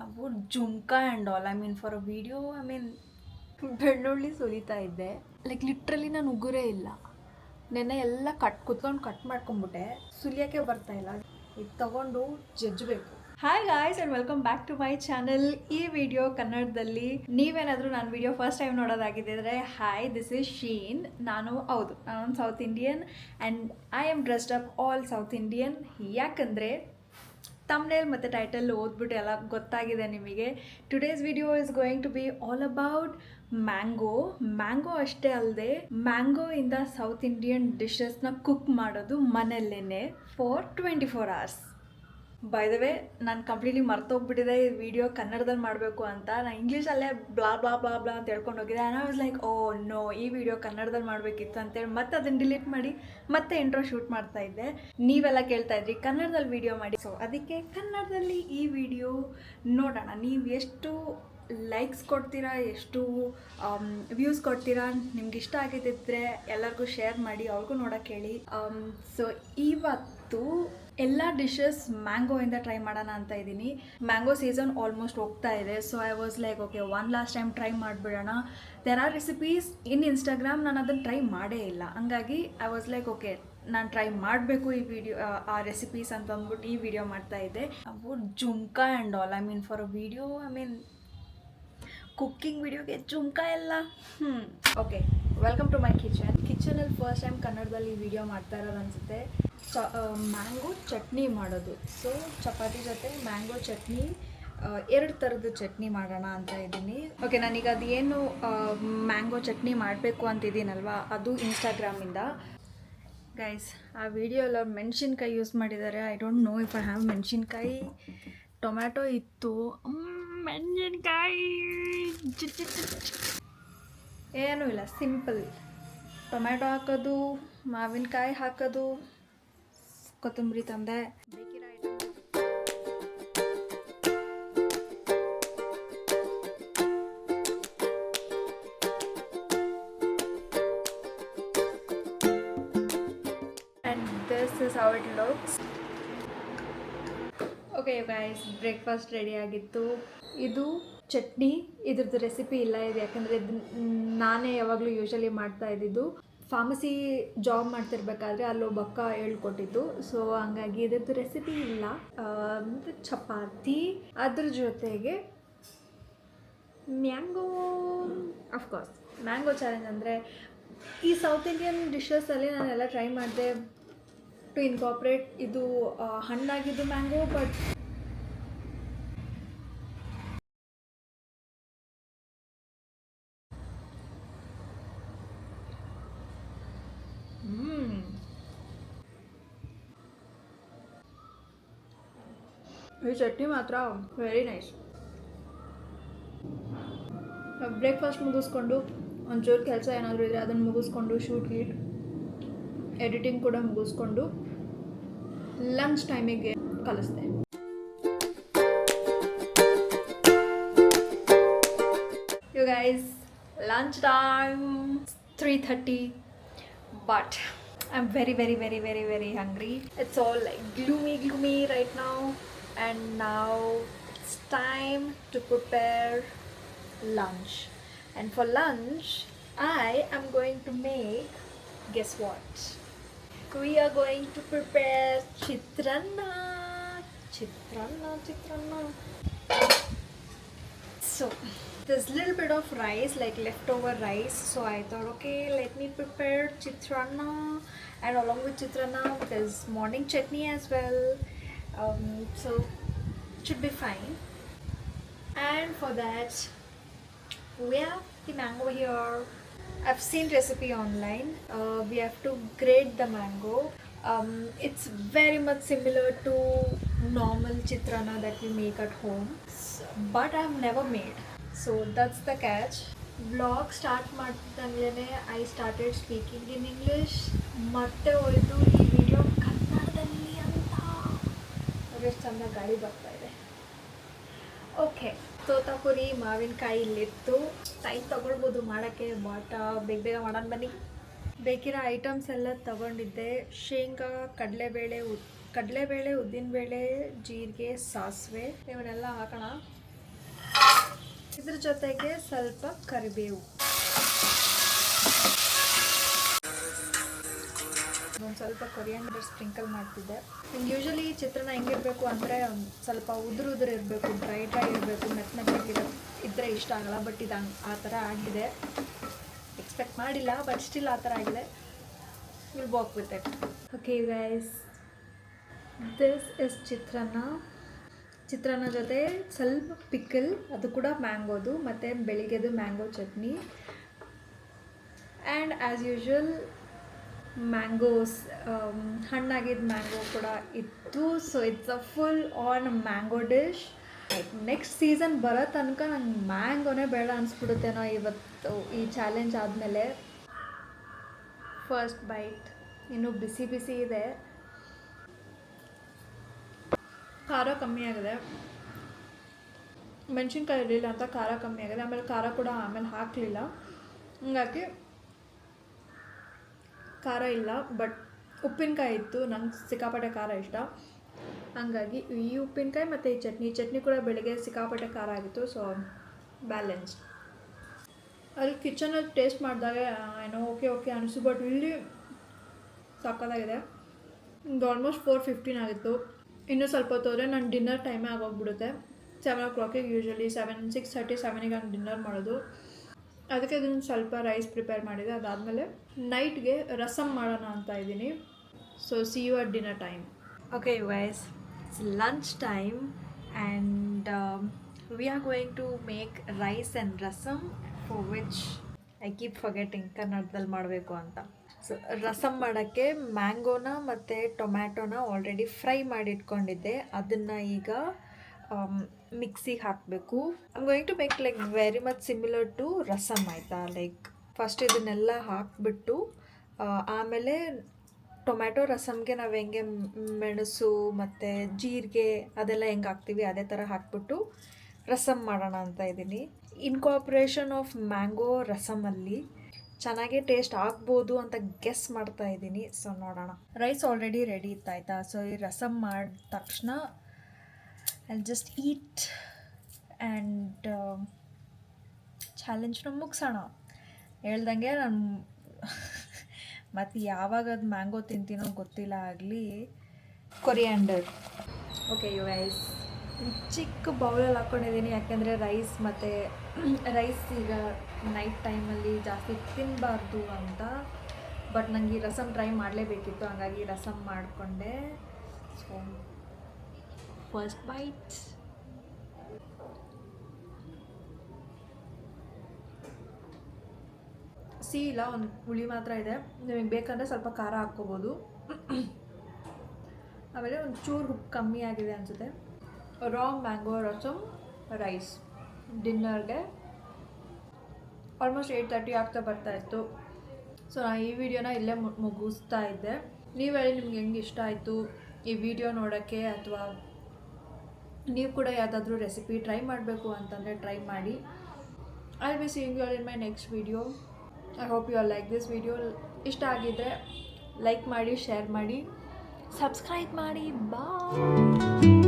about jhumka and all. I mean for a video, ಬೆಳ್ಳುಳ್ಳಿ ಸುಲಿತಾ ಇದ್ದೆ. Like literally ನಾನು ಉಗುರೇ ಇಲ್ಲ. ನೆನ್ನೆ ಎಲ್ಲ ಕುತ್ಕೊಂಡು ಕಟ್ ಮಾಡ್ಕೊಂಬಿಟ್ಟೆ. ಸುಲಿಯೋಕ್ಕೆ ಬರ್ತಾ ಇಲ್ಲ. ಇದು ತಗೊಂಡು ಜಜ್ಜಬೇಕು. Hi guys and welcome back to my channel. ಈ ವಿಡಿಯೋ ಕನ್ನಡದಲ್ಲಿ. ನೀವೇನಾದರೂ ನನ್ನ ವಿಡಿಯೋ ಫಸ್ಟ್ ಟೈಮ್ ನೋಡೋದಾಗಿದ್ದರೆ ಹಾಯ್, ದಿಸ್ ಈಸ್ ಶೀನ್. ನಾನೊಂದು South Indian and I am dressed up all South Indian. ಯಾಕಂದರೆ ತಮ್ನೇಲ್ ಮತ್ತು ಟೈಟಲ್ ಓದ್ಬಿಟ್ಟು ಎಲ್ಲ ಗೊತ್ತಾಗಿದೆ ನಿಮಗೆ. Today's video is going to be all about mango ಅಷ್ಟೇ ಅಲ್ಲದೆ ಮ್ಯಾಂಗೋಯಿಂದ ಸೌತ್ ಇಂಡಿಯನ್ ಡಿಶಸ್ನ ಕುಕ್ ಮಾಡೋದು ಮನೆಯಲ್ಲೇ for 24 hours. By the way, ನಾನು ಕಂಪ್ಲೀಟ್ಲಿ ಮರ್ತೋಗ್ಬಿಟ್ಟಿದೆ ಈ ವಿಡಿಯೋ ಕನ್ನಡದಲ್ಲಿ ಮಾಡಬೇಕು ಅಂತ. ನಾನು ಇಂಗ್ಲೀಷಲ್ಲೇ ಬ್ಲಾ ಬ್ಲಾ ಬ್ಲಾ ಬ್ಲಾ ಅಂತ ಹೇಳ್ಕೊಂಡು ಹೋಗಿದ್ದೆ. And I was like, oh no, ಈ ವಿಡಿಯೋ ಕನ್ನಡದಲ್ಲಿ ಮಾಡಬೇಕಿತ್ತು ಅಂತೇಳಿ ಮತ್ತೆ ಅದನ್ನು ಡಿಲೀಟ್ ಮಾಡಿ ಮತ್ತೆ ಇಂಟ್ರೋ ಶೂಟ್ ಮಾಡ್ತಾ ಇದ್ದೆ. ನೀವೆಲ್ಲ ಕೇಳ್ತಾ ಇದ್ರಿ ಕನ್ನಡದಲ್ಲಿ ವಿಡಿಯೋ ಮಾಡಿ, ಸೊ ಅದಕ್ಕೆ ಕನ್ನಡದಲ್ಲಿ ಈ ವಿಡಿಯೋ ನೋಡೋಣ. ನೀವು ಎಷ್ಟು ಲೈಕ್ಸ್ ಕೊಡ್ತೀರಾ, ಎಷ್ಟು ವ್ಯೂಸ್ ಕೊಡ್ತೀರಾ, ನಿಮ್ಗೆ ಇಷ್ಟ ಆಗಿದ್ದರೆ ಎಲ್ಲರಿಗೂ ಶೇರ್ ಮಾಡಿ, ಅವ್ರಿಗೂ ನೋಡೋಕ್ಕೆ ಹೇಳಿ. ಸೊ ಇವತ್ತು ಎಲ್ಲ ಡಿಶಸ್ ಮ್ಯಾಂಗೋಯಿಂದ ಟ್ರೈ ಮಾಡೋಣ ಅಂತ ಇದ್ದೀನಿ. ಮ್ಯಾಂಗೋ ಸೀಸನ್ ಆಲ್ಮೋಸ್ಟ್ ಹೋಗ್ತಾ ಇದೆ. So I was like, okay, one last time try ಮಾಡಿಬಿಡೋಣ. There are recipes in Instagram, ನಾನು ಅದನ್ನು ಟ್ರೈ ಮಾಡೇ ಇಲ್ಲ. ಹಂಗಾಗಿ ಐ ವಾಸ್ ಲೈಕ್, ಓಕೆ, ನಾನು ಟ್ರೈ ಮಾಡಬೇಕು ಈ ವಿಡಿಯೋ, ಆ ರೆಸಿಪೀಸ್ ಅಂತ ಅಂದ್ಬಿಟ್ಟು ಈ ವಿಡಿಯೋ ಮಾಡ್ತಾ ಇದ್ದೆ. About jhumka and all. I mean for a video, cooking ವಿಡಿಯೋಗೆ ಜುಮ್ಕಾ ಎಲ್ಲ. ಓಕೆ, ವೆಲ್ಕಮ್ ಟು ಮೈ ಕಿಚನಲ್ಲಿ ಫಸ್ಟ್ ಟೈಮ್ ಕನ್ನಡದಲ್ಲಿ ವಿಡಿಯೋ ಮಾಡ್ತಾ ಇರೋದು ಅನಿಸುತ್ತೆ. ಮ್ಯಾಂಗೋ ಚಟ್ನಿ ಮಾಡೋದು. ಸೊ ಚಪಾತಿ ಜೊತೆ ಮ್ಯಾಂಗೋ ಚಟ್ನಿ, 2 ಥರದ್ದು ಚಟ್ನಿ ಮಾಡೋಣ ಅಂತ ಇದ್ದೀನಿ. ಓಕೆ, ನಾನೀಗ ಅದೇನು ಮ್ಯಾಂಗೋ ಚಟ್ನಿ ಮಾಡಬೇಕು ಅಂತಿದ್ದೀನಲ್ವ, ಅದು ಇನ್ಸ್ಟಾಗ್ರಾಮಿಂದ. ಗೈಸ್, ಆ ವಿಡಿಯೋಲ್ಲಿ ಅವ್ರು ಮೆಣಸಿನ್ಕಾಯಿ ಯೂಸ್ ಮಾಡಿದ್ದಾರೆ. I don't know if I have ಮೆಣಸಿನ್ಕಾಯಿ. ಟೊಮ್ಯಾಟೊ ಇತ್ತು, ಮೆಣಸಿನ್ಕಾಯಿ ಏನೂ ಇಲ್ಲ, ಸಿಂಪಲ್. ಟೊಮ್ಯಾಟೊ ಹಾಕೋದು, ಮಾವಿನಕಾಯಿ ಹಾಕೋದು, ಕೊತ್ತಂಬರಿ ತಂದೆ, ಬೇಕಿರೋ item. And this is how it looks. Okay guys, breakfast ready ಆಗಿತ್ತು. ಇದು ಚಟ್ನಿ, ಇದ್ರದ್ದು ರೆಸಿಪಿ ಇಲ್ಲ ಇದು, ಯಾಕಂದರೆ ನಾನೇ ಯಾವಾಗಲೂ ಯೂಶಲಿ ಮಾಡ್ತಾ ಇದ್ದಿದ್ದು. ಫಾರ್ಮಸಿ ಜಾಬ್ ಮಾಡ್ತಿರ್ಬೇಕಾದ್ರೆ ಅಲ್ಲೊಬ್ಬ ಅಕ್ಕ ಹೇಳ್ಕೊಟ್ಟಿದ್ದು. ಸೊ ಹಂಗಾಗಿ ಇದ್ರದ್ದು ರೆಸಿಪಿ ಇಲ್ಲ. ಮತ್ತು ಚಪಾತಿ, ಅದ್ರ ಜೊತೆಗೆ ಮ್ಯಾಂಗೋ. ಅಫ್ಕೋರ್ಸ್ ಮ್ಯಾಂಗೋ ಚಾಲೆಂಜ್ ಅಂದರೆ ಈ ಸೌತ್ ಇಂಡಿಯನ್ ಡಿಶಸಲ್ಲಿ ನಾನೆಲ್ಲ ಟ್ರೈ ಮಾಡಿದೆ ಟು ಇನ್ಕಾರ್ಪೊರೇಟ್ ಇದು ಹಣ್ಣಾಗಿದ್ದು ಮ್ಯಾಂಗೋ. ಬಟ್ ಈ ಚಟ್ನಿ ಮಾತ್ರ ವೆರಿ ನೈಸ್. ಬ್ರೇಕ್ಫಾಸ್ಟ್ ಮುಗಿಸ್ಕೊಂಡು ಒಂಚೂರು ಕೆಲಸ ಏನಾದರೂ ಇದ್ದರೆ ಅದನ್ನು ಮುಗಿಸ್ಕೊಂಡು, ಶೂಟ್ ಗೀಟ್ ಎಡಿಟಿಂಗ್ ಕೂಡ ಮುಗಿಸ್ಕೊಂಡು ಲಂಚ್ ಟೈಮಿಗೆ ಕಲಿಸ್ದೆ. You guys, lunch time 3:30, but I'm very very very very very hungry. It's all like gloomy right now, and now it's time to prepare lunch. And for lunch I am going to make, guess what, we are going to prepare chitranna. So there's little bit of rice, like leftover rice, so I thought, okay, let me prepare chitranna, and along with chitranna there's morning chutney as well. So it should be fine. And for that we have the mango here. I've seen recipe online. We have to grate the mango. It's very much similar to normal chitranna that we make at home, but I've never made. So that's the catch. Vlog start ಮಾಡ್ತಿದ್ದಂಗ್ಲೇ I started speaking in English. ಮತ್ತೆ ಹೋಯ್ತು ಈ video ಕನ್ನಡದಲ್ಲಿ ಅಂತ. ಎಷ್ಟು ಚಂದ ಗಾಳಿ ಬರ್ತಾ ಇದೆ. ಓಕೆ, ತೋತಾಪುರಿ ಮಾವಿನಕಾಯಿ ಇಲ್ಲಿತ್ತು. ಟೈಮ್ ತೊಗೊಳ್ಬೋದು ಮಾಡೋಕ್ಕೆ, ಬಟ್ ಬೇಗ ಮಾಡೋಣ ಬನ್ನಿ. ಬೇಕಿರೋ ಐಟಮ್ಸ್ ಎಲ್ಲ ತೊಗೊಂಡಿದ್ದೆ. ಶೇಂಗಾ, ಕಡಲೆಬೇಳೆ, ಉದ್ದಿನಬೇಳೆ, ಜೀರಿಗೆ, ಸಾಸಿವೆ, ಇವನ್ನೆಲ್ಲ ಹಾಕೋಣ. ಇದ್ರ ಜೊತೆಗೆ ಸ್ವಲ್ಪ ಕರಿಬೇವು, ಒಂದು ಸ್ವಲ್ಪ ಕೊರಿಯಾಂಡರ್ ಸ್ಪ್ರಿಂಕಲ್ ಮಾಡ್ತಿದ್ದೆ. ಯೂಶಲಿ ಚಿತ್ರಾನ್ನ ಹೆಂಗಿರಬೇಕು ಅಂದರೆ ಒಂದು ಸ್ವಲ್ಪ ಉದುರು ಇರಬೇಕು, ಡ್ರೈ ಇರಬೇಕು, ಮೆತ್ತಗಿರೋ ಇದ್ದರೆ ಇಷ್ಟ ಆಗಲ್ಲ. ಬಟ್ ಇದು ಆ ಥರ ಆಗಿದೆ. ಎಕ್ಸ್ಪೆಕ್ಟ್ ಮಾಡಿಲ್ಲ, ಬಟ್ ಸ್ಟಿಲ್ ಆ ಥರ ಆಗಿದೆ. Will work with it. Okay guys, this is chitranna ಜೊತೆ ಸ್ವಲ್ಪ ಪಿಕಲ್, ಅದು ಕೂಡ ಮ್ಯಾಂಗೋದು, ಮತ್ತು ಬೆಳಿಗ್ಗೆದು mango chutney. And as usual mangoes, ಹಣ್ಣಾಗಿದ್ದ ಮ್ಯಾಂಗೋ ಕೂಡ ಇತ್ತು. So it's a full on mango dish. Next season ಬರೋ ತನಕ ನಂಗೆ ಮ್ಯಾಂಗೋನೇ ಬೇಡ ಅನಿಸ್ಬಿಡುತ್ತೇನೋ ಇವತ್ತು ಈ ಚಾಲೆಂಜ್ ಆದಮೇಲೆ. ಫಸ್ಟ್ ಬೈಟ್ ಇನ್ನೂ ಬಿಸಿ ಬಿಸಿ ಇದೆ. ಖಾರ ಕಮ್ಮಿ ಆಗಿದೆ, ಮೆಣಸಿನ್ಕಾಯಿ ಇರಲಿಲ್ಲ ಅಂತ ಖಾರ ಕಮ್ಮಿ ಆಗಿದೆ. ಆಮೇಲೆ ಖಾರ ಕೂಡ ಆಮೇಲೆ ಹಾಕಲಿಲ್ಲ, ಹಂಗಾಗಿ ಖಾರ ಇಲ್ಲ. ಬಟ್ ಉಪ್ಪಿನಕಾಯಿ ಇತ್ತು, ನಂಗೆ ಸಿಕ್ಕಾಪಟ್ಟೆ ಖಾರ ಇಷ್ಟ. ಹಂಗಾಗಿ ಈ ಉಪ್ಪಿನಕಾಯಿ ಮತ್ತು ಈ ಚಟ್ನಿ ಕೂಡ ಬೆಳಗ್ಗೆ ಸಿಕ್ಕಾಪಟ್ಟೆ ಖಾರ ಆಗಿತ್ತು. So balance. ಅಲ್ಲಿ ಕಿಚನಲ್ಲಿ ಟೇಸ್ಟ್ ಮಾಡಿದಾಗ ಏನೋ ಓಕೆ ಅನಿಸ್ತು. ಬಟ್ ಇಲ್ಲಿ ಸಕ್ಕತ್ತಾಗಿದೆ. ಇದು ಆಲ್ಮೋಸ್ಟ್ 4:15 ಆಗಿತ್ತು. ಇನ್ನೂ ಸ್ವಲ್ಪ ಹೊತ್ತು ಹೋದರೆ ನನ್ನ ಡಿನ್ನರ್ ಟೈಮೇ ಆಗೋಗ್ಬಿಡುತ್ತೆ. 7 o'clock ಯೂಶ್ವಲಿ 6:30, 7ಗೆ ಹಂಗೆ ಡಿನ್ನರ್ ಮಾಡೋದು. ಅದಕ್ಕೆ ಇದನ್ನು ಸ್ವಲ್ಪ ರೈಸ್ ಪ್ರಿಪೇರ್ ಮಾಡಿದೆ. ಅದಾದಮೇಲೆ ನೈಟ್ಗೆ ರಸಮ್ ಮಾಡೋಣ ಅಂತ ಇದ್ದೀನಿ. So see you at dinner time. Okay guys, it's lunch time and we are going to make rice and rasam, for which I keep forgetting ಕನ್ನಡದಲ್ಲಿ ಮಾಡಬೇಕು ಅಂತ. ಸೊ ರಸಮ್ ಮಾಡೋಕ್ಕೆ ಮ್ಯಾಂಗೋನ ಮತ್ತು ಟೊಮ್ಯಾಟೋನ ಆಲ್ರೆಡಿ ಫ್ರೈ ಮಾಡಿಟ್ಕೊಂಡಿದ್ದೆ. ಅದನ್ನು ಈಗ ಮಿಕ್ಸಿಗೆ ಹಾಕಬೇಕು. I am going to make like very much similar to rasam, ಆಯಿತಾ? ಲೈಕ್ ಫಸ್ಟ್ ಇದನ್ನೆಲ್ಲ ಹಾಕಿಬಿಟ್ಟು ಆಮೇಲೆ ಟೊಮ್ಯಾಟೊ ರಸಮ್ಗೆ ನಾವು ಹೆಂಗೆ ಮೆಣಸು ಮತ್ತು ಜೀರಿಗೆ ಅದೆಲ್ಲ ಹೆಂಗೆ ಹಾಕ್ತೀವಿ ಅದೇ ಥರ ಹಾಕ್ಬಿಟ್ಟು ರಸಮ್ ಮಾಡೋಣ ಅಂತ ಇದ್ದೀನಿ. ಇನ್ಕಾರ್ಪೊರೇಷನ್ ಆಫ್ ಮ್ಯಾಂಗೋ ರಸಮಲ್ಲಿ ಚೆನ್ನಾಗೇ ಟೇಸ್ಟ್ ಆಗ್ಬೋದು ಅಂತ ಗೆಸ್ ಮಾಡ್ತಾ ಇದ್ದೀನಿ. ಸೊ ನೋಡೋಣ. ರೈಸ್ ಆಲ್ರೆಡಿ ರೆಡಿ ಇತ್ತಾಯ್ತಾ? ಸೊ ಈ ರಸಮ್ ಮಾಡಿದ ತಕ್ಷಣ ಐ ಜಸ್ಟ್ ಈಟ್ ಆ್ಯಂಡ್ ಚಾಲೆಂಜ್ನ ಮುಗಿಸೋಣ. ಹೇಳ್ದಂಗೆ ನಾನು ಮತ್ತು ಯಾವಾಗ ಅದು ಮ್ಯಾಂಗೋ ತಿಂತೀನೋ ಗೊತ್ತಿಲ್ಲ. ಆಗಲಿ ಕೊರಿಯಾಂಡರ್. ಓಕೆ ಯು ಗೈಸ್, ಚಿಕ್ಕ ಬೌಲಲ್ಲಿ ಹಾಕ್ಕೊಂಡಿದ್ದೀನಿ, ಯಾಕೆಂದರೆ ರೈಸ್ ಈಗ ನೈಟ್ ಟೈಮಲ್ಲಿ ಜಾಸ್ತಿ ತಿನ್ನಬಾರ್ದು ಅಂತ. ಬಟ್ ನನಗೆ ಈ ರಸಮ್ ಟ್ರೈ ಮಾಡಲೇಬೇಕಿತ್ತು, ಹಾಗಾಗಿ ರಸಮ್ ಮಾಡಿಕೊಂಡೆ. So first bite. ಇಲ್ಲ, ಒಂದು ಹುಳಿ ಮಾತ್ರ ಇದೆ. ನಿಮಗೆ ಬೇಕಂದರೆ ಸ್ವಲ್ಪ ಖಾರ ಹಾಕ್ಕೋಬೋದು. ಆಮೇಲೆ ಒಂದು ಚೂರು ಉಪ್ಪು ಕಮ್ಮಿ ಆಗಿದೆ ಅನಿಸುತ್ತೆ. ರಾ ಮ್ಯಾಂಗೋ ರಸಮ್ ರೈಸ್ ಡಿನ್ನರ್ಗೆ ಆಲ್ಮೋಸ್ಟ್ 8:30 ಆಗ್ತಾ ಬರ್ತಾಯಿತ್ತು. ಸೊ ನಾನು ಈ ವಿಡಿಯೋನ ಇಲ್ಲೇ ಮುಗಿಸ್ತಾ ಇದ್ದೆ. ನೀವು ಹೇಳಿ ನಿಮ್ಗೆ ಹೆಂಗೆ ಇಷ್ಟ ಆಯಿತು ಈ ವಿಡಿಯೋ ನೋಡೋಕ್ಕೆ, ಅಥವಾ ನೀವು ಕೂಡ ಯಾವುದಾದ್ರೂ ರೆಸಿಪಿ ಟ್ರೈ ಮಾಡಬೇಕು ಅಂತಂದರೆ ಟ್ರೈ ಮಾಡಿ. I will be seeing you all in my next video. I hope you all like this video. ಇಷ್ಟ ಆಗಿದ್ದರೆ ಲೈಕ್ ಮಾಡಿ, ಶೇರ್ ಮಾಡಿ, ಸಬ್ಸ್ಕ್ರೈಬ್ ಮಾಡಿ. ಬಾಯ್.